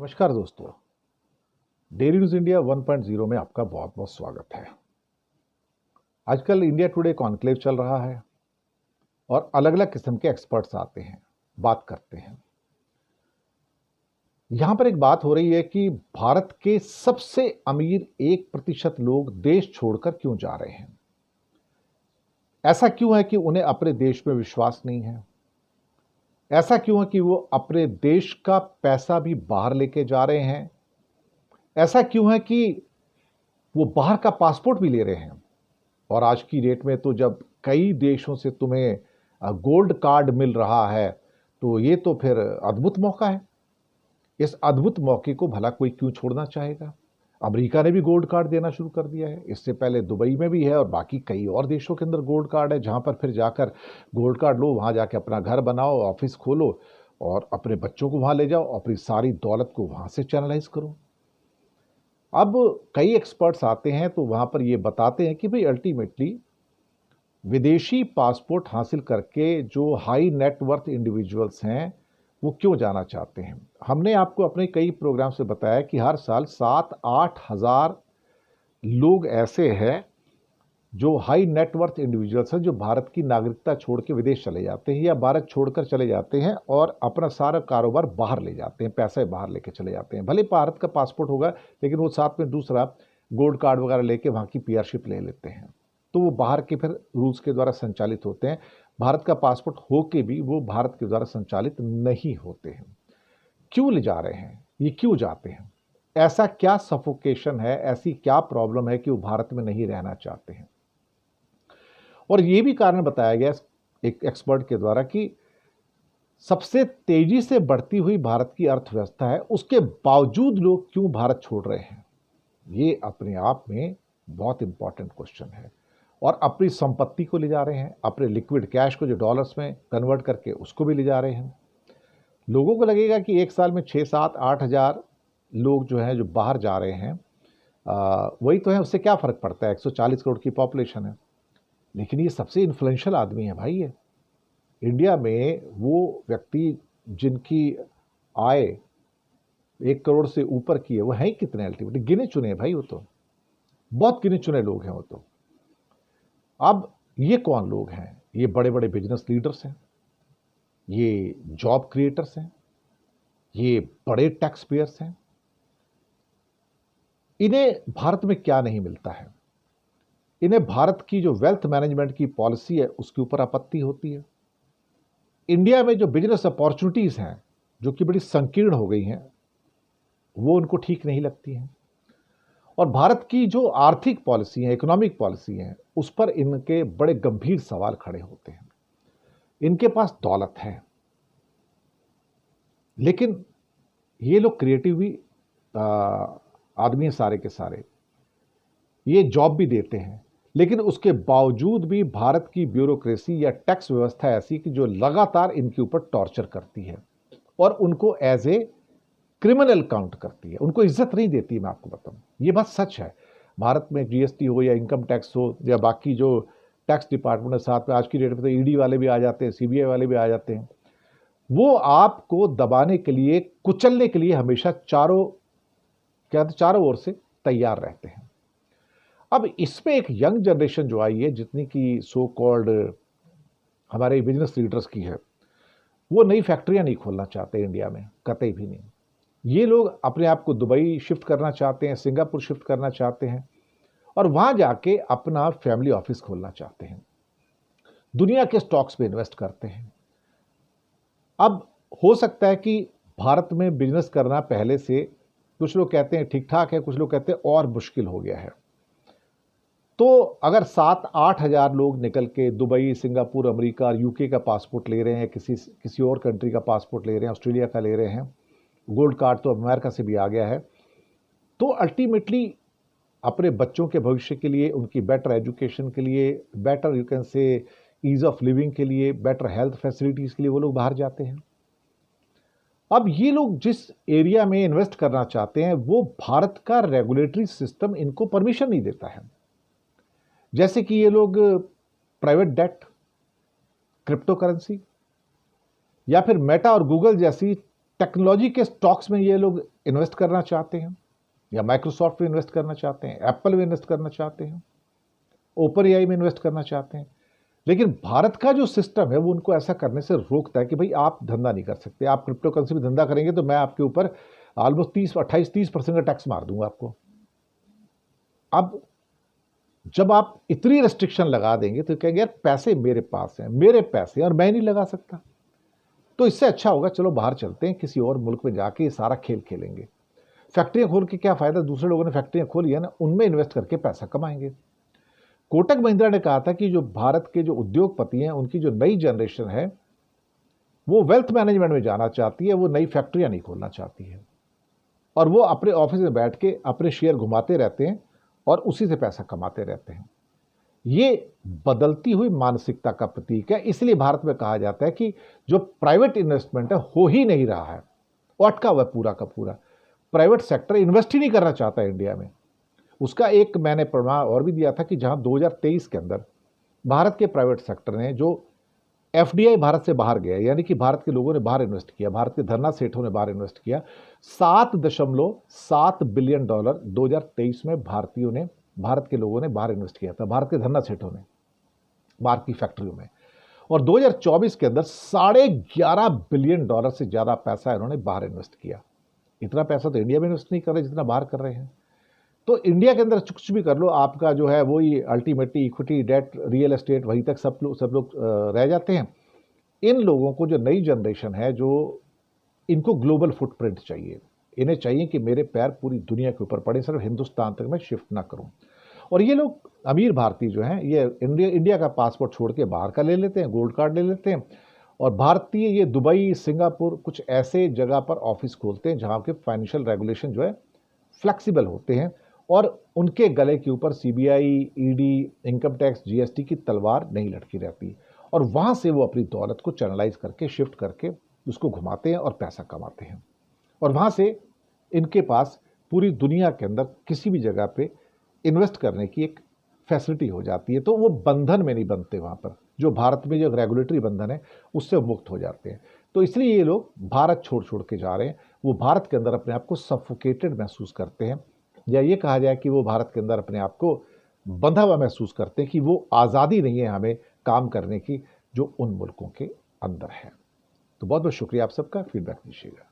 नमस्कार दोस्तों। Daily news India 1.0 में आपका बहुत बहुत स्वागत है। आजकल इंडिया टुडे कॉन्क्लेव चल रहा है और अलग अलग किस्म के एक्सपर्ट्स आते हैं, बात करते हैं। यहां पर एक बात हो रही है कि भारत के सबसे अमीर 1% लोग देश छोड़कर क्यों जा रहे हैं। ऐसा क्यों है कि उन्हें अपने देश में विश्वास नहीं है। ऐसा क्यों है कि वो अपने देश का पैसा भी बाहर लेके जा रहे हैं। ऐसा क्यों है कि वो बाहर का पासपोर्ट भी ले रहे हैं। और आज की डेट में तो जब कई देशों से तुम्हें गोल्ड कार्ड मिल रहा है तो ये तो फिर अद्भुत मौका है। इस अद्भुत मौके को भला कोई क्यों छोड़ना चाहेगा। अमेरिका ने भी गोल्ड कार्ड देना शुरू कर दिया है। इससे पहले दुबई में भी है और बाकी कई और देशों के अंदर गोल्ड कार्ड है, जहां पर फिर जाकर गोल्ड कार्ड लो, वहां जाके अपना घर बनाओ, ऑफिस खोलो और अपने बच्चों को वहां ले जाओ और अपनी सारी दौलत को वहां से चैनलाइज करो। अब कई एक्सपर्ट्स आते हैं तो वहां पर ये बताते हैं कि भाई अल्टीमेटली विदेशी पासपोर्ट हासिल करके जो हाई नेटवर्थ इंडिविजुअल्स हैं वो क्यों जाना चाहते हैं। हमने आपको अपने कई प्रोग्राम से बताया कि हर साल 7-8 हज़ार लोग ऐसे हैं जो हाई नेटवर्थ इंडिविजुअल्स हैं, जो भारत की नागरिकता छोड़ के विदेश चले जाते हैं या भारत छोड़कर चले जाते हैं और अपना सारा कारोबार बाहर ले जाते हैं, पैसे बाहर लेके चले जाते हैं। भले भारत का पासपोर्ट होगा लेकिन वो साथ में दूसरा गोल्ड कार्ड वगैरह लेके वहाँ की पीआरशिप ले लेते हैं, तो वो बाहर के फिर रूल्स के द्वारा संचालित होते हैं। भारत का पासपोर्ट हो के भी वो भारत के द्वारा संचालित नहीं होते हैं। क्यों ले जा रहे हैं, ये क्यों जाते हैं, ऐसा क्या सफोकेशन है, ऐसी क्या प्रॉब्लम है कि वो भारत में नहीं रहना चाहते हैं। और ये भी कारण बताया गया एक एक्सपर्ट के द्वारा कि सबसे तेजी से बढ़ती हुई भारत की अर्थव्यवस्था है, उसके बावजूद लोग क्यों भारत छोड़ रहे हैं। ये अपने आप में बहुत इंपॉर्टेंट क्वेश्चन है। और अपनी संपत्ति को ले जा रहे हैं, अपने लिक्विड कैश को जो डॉलर्स में कन्वर्ट करके उसको भी ले जा रहे हैं। लोगों को लगेगा कि एक साल में 6-7-8 हज़ार लोग जो हैं जो बाहर जा रहे हैं, वही तो है, उससे क्या फ़र्क पड़ता है, 140 करोड़ की पॉपुलेशन है। लेकिन ये सबसे इन्फ्लुएंशियल आदमी है भाई। ये इंडिया में वो व्यक्ति जिनकी आय 1 करोड़ से ऊपर की है वो है ही कितने, अल्टीमेटली गिने चुने हैं भाई, वो तो बहुत गिने चुने लोग हैं वो तो। अब ये कौन लोग हैं, ये बड़े बड़े बिजनेस लीडर्स हैं, ये जॉब क्रिएटर्स हैं, ये बड़े टैक्स पेयर्स हैं। इन्हें भारत में क्या नहीं मिलता है। इन्हें भारत की जो वेल्थ मैनेजमेंट की पॉलिसी है उसके ऊपर आपत्ति होती है। इंडिया में जो बिजनेस अपॉर्चुनिटीज हैं जो कि बड़ी संकीर्ण हो गई हैं वो उनको ठीक नहीं लगती हैं। और भारत की जो आर्थिक पॉलिसी है, इकोनॉमिक पॉलिसी है, उस पर इनके बड़े गंभीर सवाल खड़े होते हैं। इनके पास दौलत है लेकिन ये लोग क्रिएटिव भी आदमी हैं सारे के सारे, ये जॉब भी देते हैं, लेकिन उसके बावजूद भी भारत की ब्यूरोक्रेसी या टैक्स व्यवस्था ऐसी कि जो लगातार इनके ऊपर टॉर्चर करती है और उनको एज ए क्रिमिनल काउंट करती है, उनको इज्जत नहीं देती। मैं आपको बताऊं, ये बात सच है। भारत में जीएसटी हो या इनकम टैक्स हो या बाकी जो टैक्स डिपार्टमेंट है, साथ में आज की डेट में तो ईडी वाले भी आ जाते हैं, सीबीआई वाले भी आ जाते हैं। वो आपको दबाने के लिए, कुचलने के लिए हमेशा चारों ओर से तैयार रहते हैं। अब इसमें एक यंग जनरेशन जो आई है, जितनी की सो कॉल्ड हमारे बिजनेस लीडर्स की है, वो नई फैक्ट्रियां नहीं खोलना चाहते इंडिया में, कतई भी नहीं। ये लोग अपने आप को दुबई शिफ्ट करना चाहते हैं, सिंगापुर शिफ्ट करना चाहते हैं और वहां जाके अपना फैमिली ऑफिस खोलना चाहते हैं, दुनिया के स्टॉक्स पे इन्वेस्ट करते हैं। अब हो सकता है कि भारत में बिजनेस करना पहले से, कुछ लोग कहते हैं ठीक ठाक है, कुछ लोग कहते हैं और मुश्किल हो गया है। तो अगर 7-8 हज़ार लोग निकल के दुबई, सिंगापुर, अमेरिका और यूके का पासपोर्ट ले रहे हैं, किसी और कंट्री का पासपोर्ट ले रहे हैं, ऑस्ट्रेलिया का ले रहे हैं, गोल्ड कार्ड तो अमेरिका से भी आ गया है, तो अल्टीमेटली अपने बच्चों के भविष्य के लिए, उनकी बेटर एजुकेशन के लिए, better you can say ease of living के लिए, बेटर हेल्थ फैसिलिटीज के लिए वो लोग बाहर जाते हैं। अब ये लोग जिस एरिया में इन्वेस्ट करना चाहते हैं वो भारत का रेगुलेटरी सिस्टम इनको परमिशन नहीं देता है। जैसे कि ये लोग प्राइवेट डेट, क्रिप्टो करेंसी या फिर मेटा और गूगल जैसी टेक्नोलॉजी के स्टॉक्स में ये लोग इन्वेस्ट करना चाहते हैं, या माइक्रोसॉफ्ट में इन्वेस्ट करना चाहते हैं, एप्पल में इन्वेस्ट करना चाहते हैं, ओपन एआई में इन्वेस्ट करना चाहते हैं। लेकिन भारत का जो सिस्टम है वो उनको ऐसा करने से रोकता है कि भाई आप धंधा नहीं कर सकते, आप क्रिप्टो करेंसी में धंधा करेंगे तो मैं आपके ऊपर ऑलमोस्ट 28-30% का टैक्स मार दूंगा आपको। अब जब आप इतनी रेस्ट्रिक्शन लगा देंगे तो कहेंगे यार पैसे मेरे पास हैं, मेरे पैसे, और मैं नहीं लगा सकता। तो इससे अच्छा होगा चलो बाहर चलते हैं, किसी और मुल्क में जाके ये सारा खेल खेलेंगे। फैक्ट्रियां खोल के क्या फायदा, दूसरे लोगों ने फैक्ट्रियां खोली है ना, उनमें इन्वेस्ट करके पैसा कमाएंगे। कोटक महिंद्रा ने कहा था कि जो भारत के जो उद्योगपति हैं उनकी जो नई जनरेशन है वो वेल्थ मैनेजमेंट में जाना चाहती है, वो नई फैक्ट्रियां नहीं खोलना चाहती है, और वो अपने ऑफिस में बैठ के अपने शेयर घुमाते रहते हैं और उसी से पैसा कमाते रहते हैं। ये बदलती हुई मानसिकता का प्रतीक है। इसलिए भारत में कहा जाता है कि जो प्राइवेट इन्वेस्टमेंट है हो ही नहीं रहा है, वो अटका हुआ है पूरा का पूरा। प्राइवेट सेक्टर इन्वेस्ट ही नहीं करना चाहता है इंडिया में। उसका एक मैंने प्रमाण और भी दिया था कि जहां 2023 के अंदर भारत के प्राइवेट सेक्टर ने जो एफडीआई भारत से बाहर गया, यानी कि भारत के लोगों ने बाहर इन्वेस्ट किया, भारत के धरना सेठों ने बाहर इन्वेस्ट किया, $7.7 बिलियन 2023 में भारत के लोगों ने बाहर इन्वेस्ट किया था, भारत के धरना सेठों ने बाहर की फैक्ट्रियों में। और 2024 के अंदर $11.5 बिलियन से ज्यादा पैसा इन्होंने बाहर इन्वेस्ट किया। इतना पैसा तो इंडिया में इन्वेस्ट नहीं कर रहे जितना बाहर कर रहे हैं। तो इंडिया के अंदर कुछ भी कर लो, आपका जो है वही ultimately equity, debt, real estate, वहीं तक सब लोग रह जाते हैं। इन लोगों को जो नई जनरेशन है, जो इनको ग्लोबल फुटप्रिंट चाहिए, इन्हें चाहिए कि मेरे पैर पूरी दुनिया के ऊपर पड़े, सिर्फ हिंदुस्तान तक मैं शिफ्ट ना करूं। और ये लोग अमीर भारतीय जो हैं ये इंडिया का पासपोर्ट छोड़ के बाहर का ले लेते हैं, गोल्ड कार्ड ले लेते हैं, और भारतीय ये दुबई, सिंगापुर, कुछ ऐसे जगह पर ऑफिस खोलते हैं जहाँ के फाइनेंशियल रेगुलेशन जो है फ्लेक्सिबल होते हैं, और उनके गले के ऊपर CBI, ED, income tax, GST की तलवार नहीं लटकी रहती, और वहां से वो अपनी दौलत को चैनलाइज करके, शिफ्ट करके उसको घुमाते हैं और पैसा कमाते हैं। और वहां से इनके पास पूरी दुनिया के अंदर किसी भी जगह पे इन्वेस्ट करने की एक फैसिलिटी हो जाती है। तो वो बंधन में नहीं बनते, वहां पर जो भारत में जो रेगुलेटरी बंधन है उससे मुक्त हो जाते हैं। तो इसलिए ये लोग भारत छोड़ छोड़ के जा रहे हैं। वो भारत के अंदर अपने आप को सफोकेटेड महसूस करते हैं, या ये कहा जाए कि वो भारत के अंदर अपने आप को बंधा हुआ महसूस करते हैं कि वो आज़ादी नहीं है हमें काम करने की जो उन मुल्कों के अंदर है। तो बहुत बहुत शुक्रिया आप सबका, फीडबैक दीजिएगा।